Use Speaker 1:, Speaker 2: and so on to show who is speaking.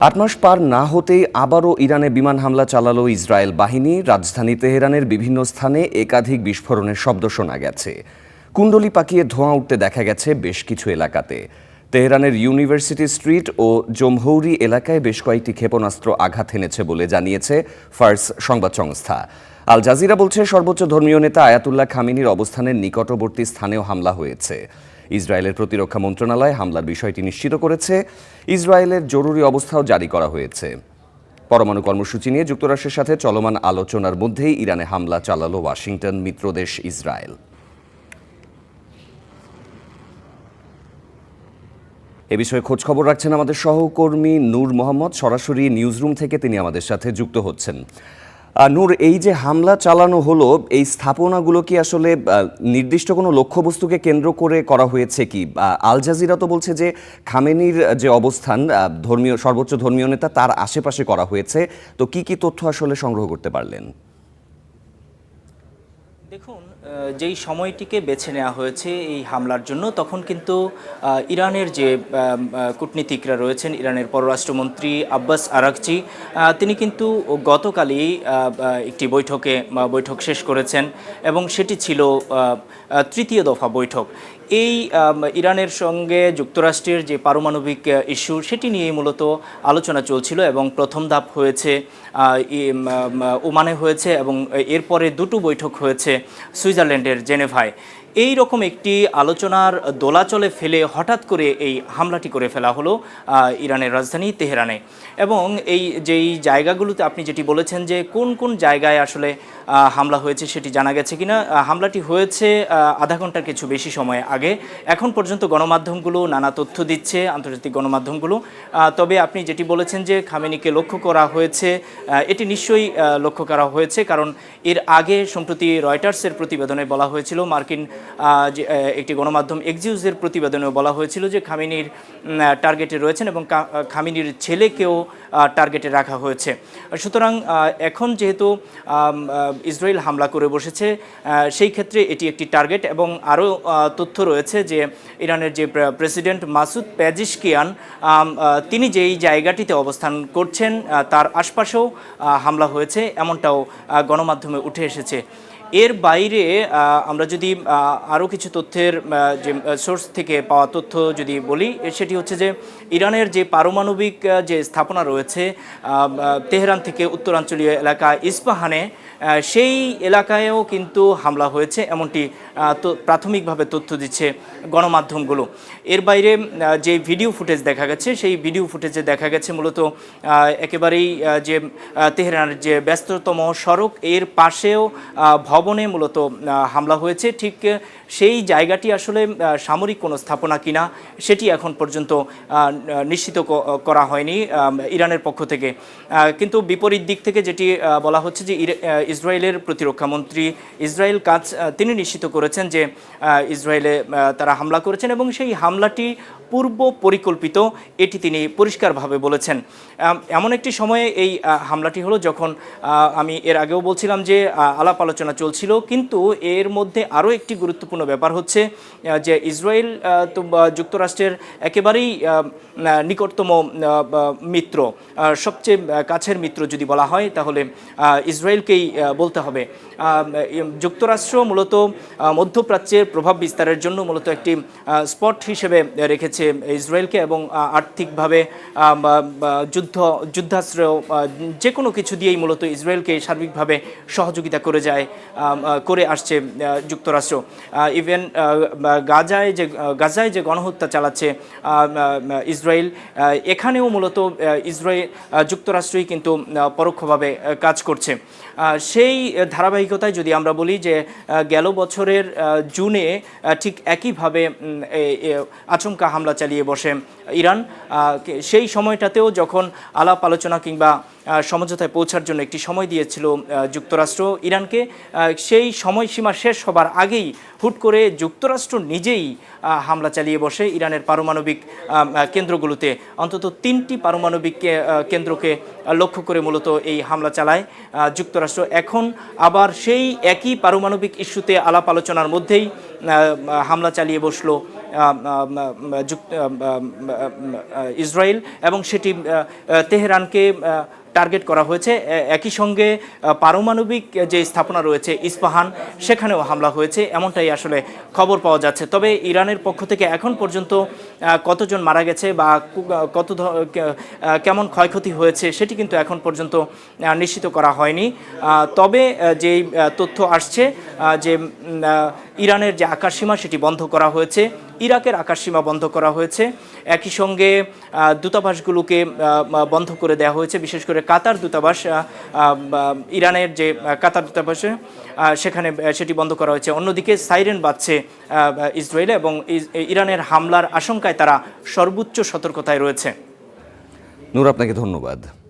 Speaker 1: ৮ মাস পার না হতেই আবারও ইরানে বিমান হামলা চালালো ইসরায়েল বাহিনী। রাজধানী তেহরানের বিভিন্ন স্থানে একাধিক বিস্ফোরণের শব্দ শোনা গেছে। কুণ্ডলি পাকিয়ে ধোঁয়া উঠতে দেখা গেছে বেশ কিছু এলাকাতে। তেহরানের ইউনিভার্সিটি স্ট্রিট ও জমহৌরি এলাকায় বেশ কয়েকটি ক্ষেপণাস্ত্র আঘাত হেনেছে বলে জানিয়েছে ফার্স সংবাদ সংস্থা। আল জাজিরা বলছে সর্বোচ্চ ধর্মীয় নেতা আয়াতুল্লাহ খামেনির অবস্থানের নিকটবর্তী স্থানেও হামলা হয়েছে। ইসরায়েলের প্রতিরক্ষা মন্ত্রণালয় হামলার বিষয়টি নিশ্চিত করেছে। ইসরায়েলের জরুরি অবস্থাও জারি করা হয়েছে। পরমাণু কর্মসূচি নিয়ে যুক্তরাষ্ট্রের সাথে চলমান আলোচনার মধ্যেই ইরানে হামলা চালালো ওয়াশিংটন মিত্রদেশ ইসরায়েল। এ বিষয়ে খোঁজ খবর রাখছেন আমাদের সহকর্মী নূর মোহাম্মদ। সরাসরি নিউজরুম থেকে তিনি আমাদের সাথে যুক্ত হচ্ছেন। নূর, এই যে হামলা চালানো হলো, এই স্থাপনাগুলো কি আসলে নির্দিষ্ট কোনো লক্ষ্যবস্তুকে কেন্দ্র করে করা হয়েছে কি? আল জাজিরা তো বলছে যে খামেনির যে অবস্থান সর্বোচ্চ ধর্মীয় নেতা তার আশেপাশে করা হয়েছে। তো কি কি তথ্য আসলে সংগ্রহ করতে পারলেন?
Speaker 2: দেখুন, যেই সময়টিকে বেছে নেওয়া হয়েছে এই হামলার জন্য, তখন কিন্তু ইরানের যে কূটনীতিকরা রয়েছেন, ইরানের পররাষ্ট্রমন্ত্রী আব্বাস আরাকচি, তিনি কিন্তু গতকালই একটি বৈঠক শেষ করেছেন এবং সেটি ছিল তৃতীয় দফা বৈঠক। এই ইরানের সঙ্গে যুক্তরাষ্ট্রের যে পারমাণবিক ইস্যু, সেটি নিয়েই মূলত আলোচনা চলছিল এবং প্রথম ধাপ হয়েছে ওমানে হয়েছে এবং এরপরে দুটো বৈঠক হয়েছে সুইজারল্যান্ডের জেনেভায়। এই রকম একটি আলোচনার দোলাচলে ফেলে হঠাৎ করে এই হামলাটি করে ফেলা হলো ইরানের রাজধানী তেহরানে। এবং যেই জায়গাগুলোতে আপনি যেটি বলেছেন যে কোন কোন জায়গায় আসলে হামলা হয়েছে সেটি জানা গেছে কিনা। হামলাটি হয়েছে আধা ঘন্টার কিছু বেশি সময় আগে। এখন পর্যন্ত গণমাধ্যমগুলো নানা তথ্য দিচ্ছে, আন্তর্জাতিক গণমাধ্যমগুলো। তবে আপনি যেটি বলেছেন যে খামেনিকে লক্ষ্য করা হয়েছে, এটি নিশ্চয়ই লক্ষ্য করা হয়েছে, কারণ এর আগে সম্প্রতি রয়টার্সের প্রতিবেদনে বলা হয়েছিল, মার্কিন যে একটি গণমাধ্যম এক্সিউজের প্রতিবেদনেও বলা হয়েছিল যে খামেনির টার্গেটে রয়েছেন এবং খামেনির ছেলেকেও টার্গেটে রাখা হয়েছে। সুতরাং এখন যেহেতু ইসরায়েল হামলা করে বসেছে, সেই ক্ষেত্রে এটি একটি টার্গেট। এবং আরও তথ্য রয়েছে যে ইরানের যে প্রেসিডেন্ট মাসুদ পেজিশকিয়ান, তিনি যেই জায়গাটিতে অবস্থান করছেন তার আশপাশেও হামলা হয়েছে, এমনটাও গণমাধ্যমে উঠে এসেছে। এর বাইরে আমরা যদি আরও কিছু তথ্যের যে সোর্স থেকে পাওয়া তথ্য যদি বলি, সেটি হচ্ছে যে ইরানের যে পারমাণবিক যে স্থাপনা রয়েছে তেহরান থেকে উত্তরাঞ্চলীয় এলাকা ইস্পাহানে, সেই এলাকায়ও কিন্তু হামলা হয়েছে, এমনটি প্রাথমিকভাবে তথ্য দিচ্ছে গণমাধ্যমগুলো। এর বাইরে যে ভিডিও ফুটেজ দেখা গেছে, সেই ভিডিও ফুটেজে দেখা গেছে মূলত একেবারেই যে তেহরানের যে ব্যস্ততম সড়ক, এর পাশেও ভবনে মূলত হামলা হয়েছে। ঠিক সেই জায়গাটি আসলে সামরিক কোনো স্থাপনা কিনা সেটি এখন পর্যন্ত নিশ্চিত করা হয়নি ইরানের পক্ষ থেকে। কিন্তু বিপরীত দিক থেকে যেটি বলা হচ্ছে যে ইসরায়েলের প্রতিরক্ষা মন্ত্রী ইসরায়েল কাজ তিনি নিশ্চিত করেছেন যে ইসরায়েলে তারা হামলা করেছেন এবং সেই হামলাটি পূর্ব পরিকল্পিত, এটি তিনি পরিষ্কারভাবে বলেছেন। এমন একটি সময়ে এই হামলাটি হলো যখন আমি এর আগেও বলছিলাম যে আলাপ আলোচনা চলছিল, কিন্তু এর মধ্যে আরও একটি গুরুত্বপূর্ণ ব্যাপার হচ্ছে যে ইসরায়েল তো যুক্তরাষ্ট্রের একেবারেই নিকটতম মিত্র, সবচেয়ে কাছের মিত্র যদি বলা হয় তাহলে ইসরায়েলকেই বলতে হবে। যুক্তরাষ্ট্র মূলত মধ্যপ্রাচ্যের প্রভাব বিস্তারের জন্য মূলত একটি স্পট হিসেবে রেখেছে ইসরায়েলকে এবং আর্থিকভাবে যুদ্ধাশ্রয় যে কোনো কিছু দিয়েই মূলত ইসরায়েলকে সার্বিকভাবে সহযোগিতা করে আসছে যুক্তরাষ্ট্র। ইভেন গাজায় যে গণহত্যা চালাচ্ছে ইসরায়েল, এখানেও মূলত যুক্তরাষ্ট্রই কিন্তু পরোক্ষভাবে কাজ করছে। সেই ধারাবাহিকতায় যদি আমরা বলি যে গেল বছরের জুনে ঠিক একইভাবে আচমকা হামলা চালিয়ে বসে ইরান। সেই সময়টাতেও যখন আলাপ আলোচনা কিংবা সমঝোতায় পৌঁছার জন্য একটি সময় দিয়েছিল যুক্তরাষ্ট্র ইরানকে, সেই সময়সীমা শেষ হবার আগেই হুট করে যুক্তরাষ্ট্র নিজেই হামলা চালিয়ে বসে ইরানের পারমাণবিক কেন্দ্রগুলোতে। অন্তত 3টি পারমাণবিক কেন্দ্রকে লক্ষ্য করে মূলত এই হামলা চালায় যুক্তরাষ্ট্র। এখন আবার সেই একই পারমাণবিক ইস্যুতে আলাপ আলোচনার মধ্যেই হামলা চালিয়ে বসলো ইসরায়েল এবং সেটি তেহরানকে টার্গেট করা হয়েছে। একই সঙ্গে পারমাণবিক যে স্থাপনা রয়েছে ইস্পাহান, সেখানেও হামলা হয়েছে, এমনটাই আসলে খবর পাওয়া যাচ্ছে। তবে ইরানের পক্ষ থেকে এখন পর্যন্ত কতজন মারা গেছে বা কেমন ক্ষয়ক্ষতি হয়েছে সেটি কিন্তু এখন পর্যন্ত নিশ্চিত করা হয়নি। তবে যেই তথ্য আসছে যে ইরানের যে আকাশসীমা সেটি বন্ধ করা হয়েছে, ইরাকের আকাশসীমা বন্ধ করা হয়েছে, একই সঙ্গে দূতাবাসগুলোকে বন্ধ করে দেওয়া হয়েছে, বিশেষ করে কাতার দূতাবাস, ইরানের যে কাতার দূতাবাস সেখানে সেটি বন্ধ করা হয়েছে। অন্যদিকে সাইরেন বাজছে ইসরায়েলে এবং ইরানের হামলার আশঙ্কায় তারা সর্বোচ্চ সতর্কতায় রয়েছে।
Speaker 1: নূর, আপনাকে ধন্যবাদ।